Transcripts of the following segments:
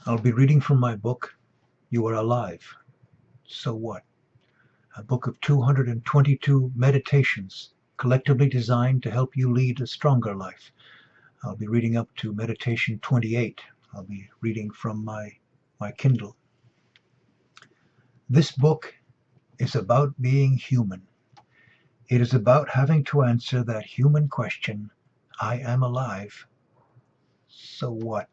I'll be reading from my book, You Are Alive. So What? A book of 222 meditations, collectively designed to help you lead a stronger life. I'll be reading up to meditation 28. I'll be reading from my Kindle. This book is about being human. It is about having to answer that human question, I am alive. So what?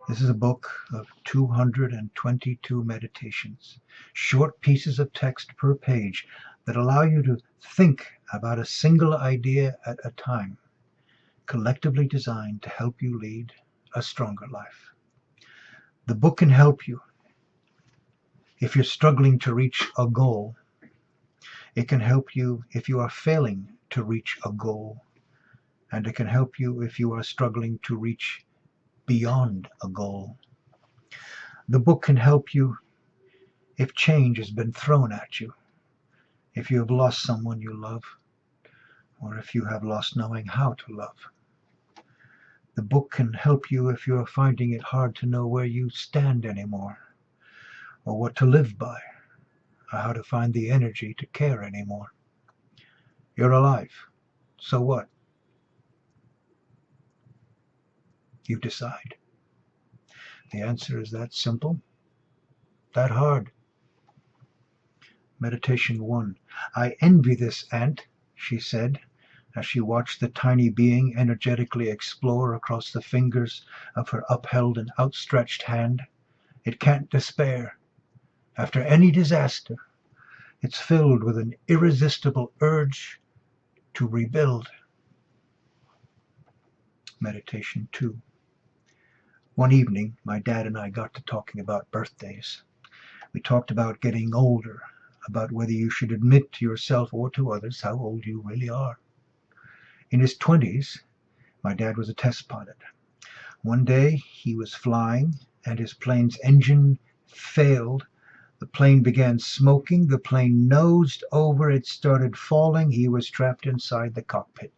This is a book of 222 meditations, short pieces of text per page that allow you to think about a single idea at a time, collectively designed to help you lead a stronger life. The book can help you if you're struggling to reach a goal. It can help you if you are failing to reach a goal. And it can help you if you are struggling to reach beyond a goal. The book can help you if change has been thrown at you, if you have lost someone you love, or if you have lost knowing how to love. The book can help you if you are finding it hard to know where you stand anymore, or what to live by, or how to find the energy to care anymore. You're alive. So what? You decide. The answer is that simple, that hard. Meditation 1. I envy this ant, she said, as she watched the tiny being energetically explore across the fingers of her upheld and outstretched hand. It can't despair. After any disaster, it's filled with an irresistible urge to rebuild. Meditation 2. One evening, my dad and I got to talking about birthdays. We talked about getting older, about whether you should admit to yourself or to others how old you really are. In his 20s, my dad was a test pilot. One day he was flying and his plane's engine failed. The plane began smoking. The plane nosed over. It started falling. He was trapped inside the cockpit.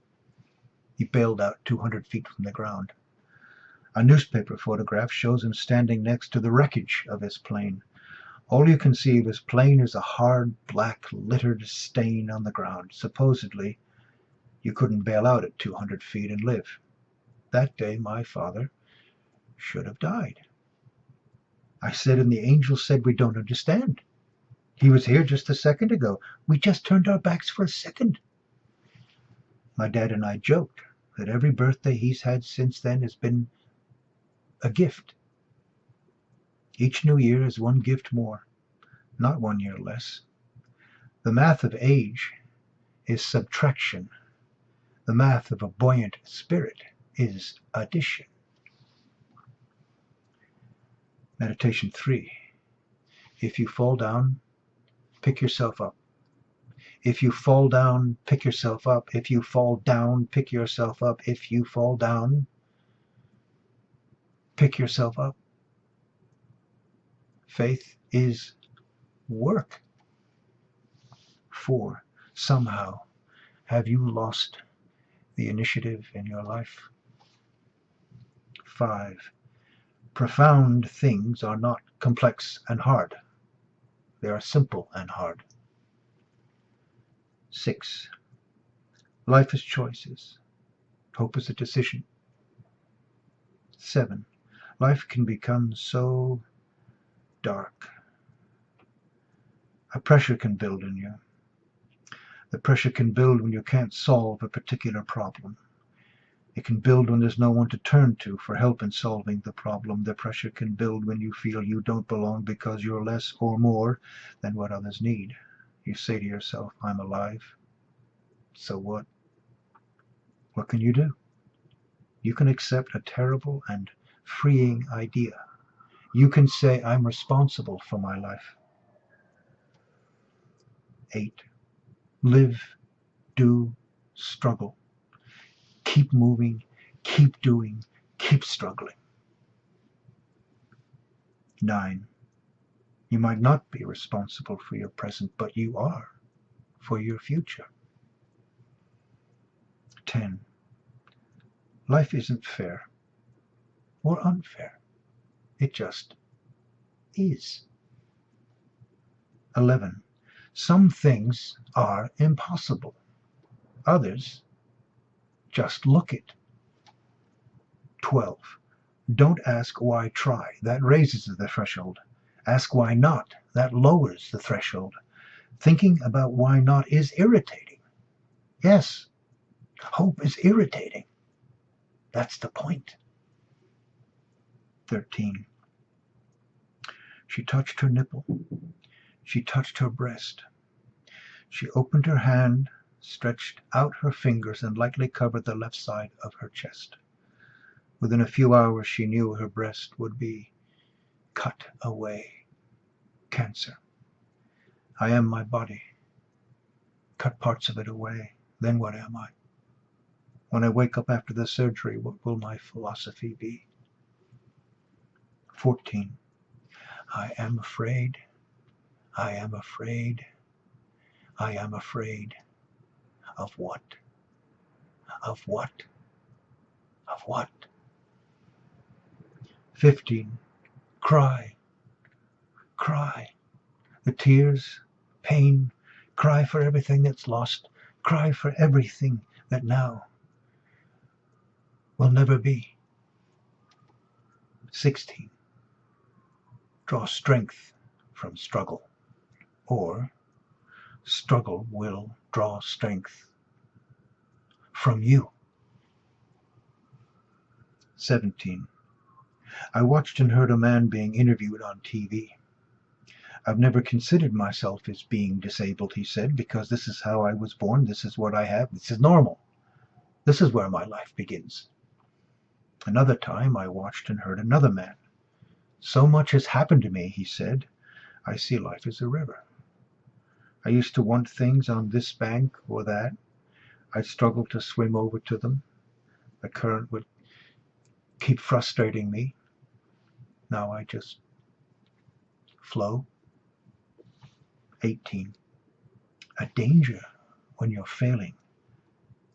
He bailed out 200 feet from the ground. A newspaper photograph shows him standing next to the wreckage of his plane. All you can see of his plane is a hard, black, littered stain on the ground. Supposedly, you couldn't bail out at 200 feet and live. That day, my father should have died. I said, and the angel said, we don't understand. He was here just a second ago. We just turned our backs for a second. My dad and I joked that every birthday he's had since then has been a gift. Each new year is one gift more, not 1 year less. The math of age is subtraction. The math of a buoyant spirit is addition. Meditation 3. If you fall down, pick yourself up. If you fall down, pick yourself up. If you fall down, pick yourself up. If you fall down, pick yourself up. Faith is work. 4. Somehow, have you lost the initiative in your life? 5. Profound things are not complex and hard. They are simple and hard. 6. Life is choices. Hope is a decision. 7. Life can become so dark. A pressure can build in you. The pressure can build when you can't solve a particular problem. It can build when there's no one to turn to for help in solving the problem. The pressure can build when you feel you don't belong because you're less or more than what others need. You say to yourself, I'm alive. So what? What can you do? You can accept a terrible and freeing idea. You can say, I'm responsible for my life. 8. Live, do, struggle. Keep moving, keep doing, keep struggling. 9. You might not be responsible for your present, but you are for your future. 10. Life isn't fair or unfair. It just is. 11. Some things are impossible. Others just look it. 12. Don't ask why try. That raises the threshold. Ask why not. That lowers the threshold. Thinking about why not is irritating. Yes, hope is irritating. That's the point. 13. She touched her nipple. She touched her breast. She opened her hand, stretched out her fingers, and lightly covered the left side of her chest. Within a few hours, she knew her breast would be cut away. Cancer. I am my body. Cut parts of it away. Then what am I? When I wake up after the surgery, what will my philosophy be? 14. I am afraid. I am afraid. I am afraid. Of what? Of what? Of what? 15. Cry. Cry. The tears, pain. Cry for everything that's lost. Cry for everything that now will never be. 16. Draw strength from struggle, or struggle will draw strength from you. 17. I watched and heard a man being interviewed on TV. I've never considered myself as being disabled, he said, because this is how I was born, this is what I have, this is normal. This is where my life begins. Another time I watched and heard another man. So much has happened to me, he said. I see life as a river. I used to want things on this bank or that. I'd struggle to swim over to them. The current would keep frustrating me. Now I just flow. 18. A danger when you're failing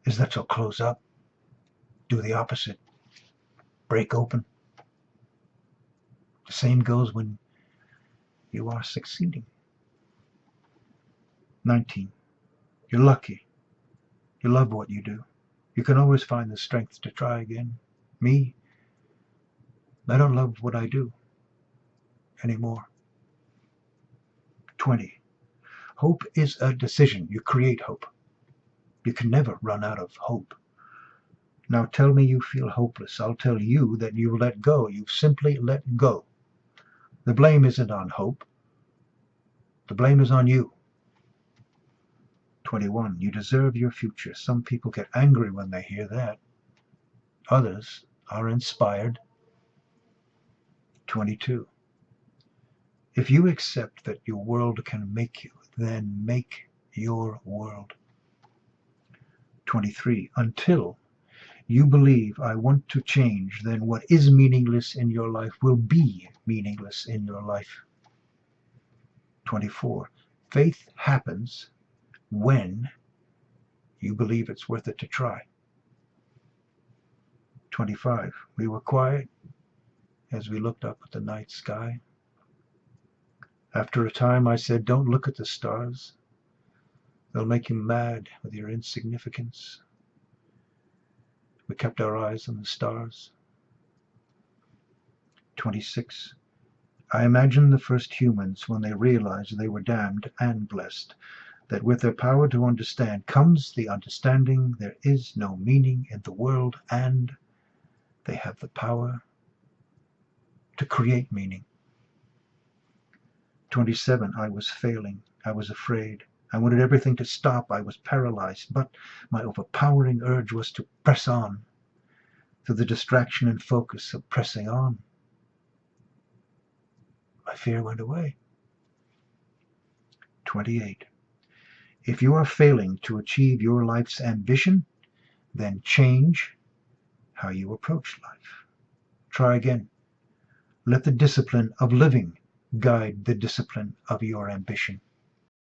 is that you'll close up, do the opposite, break open. The same goes when you are succeeding. 19. You're lucky. You love what you do. You can always find the strength to try again. Me, I don't love what I do anymore. 20. Hope is a decision. You create hope. You can never run out of hope. Now tell me you feel hopeless. I'll tell you that you let go. You've simply let go. The blame isn't on hope. The blame is on you. 21. You deserve your future. Some people get angry when they hear that. Others are inspired. 22. If you accept that your world can make you, then make your world. 23. Until you believe I want to change, then what is meaningless in your life will be meaningless in your life. 24. Faith happens when you believe it's worth it to try. 25. We were quiet as we looked up at the night sky. After a time I said, don't look at the stars. They'll make you mad with your insignificance. We kept our eyes on the stars. 26. I imagined the first humans when they realized they were damned and blessed, that with their power to understand comes the understanding there is no meaning in the world, and they have the power to create meaning. 27. I was failing. I was afraid. I wanted everything to stop. I was paralyzed, but my overpowering urge was to press on. Through the distraction and focus of pressing on, my fear went away. 28. If you are failing to achieve your life's ambition, then change how you approach life. Try again. Let the discipline of living guide the discipline of your ambition.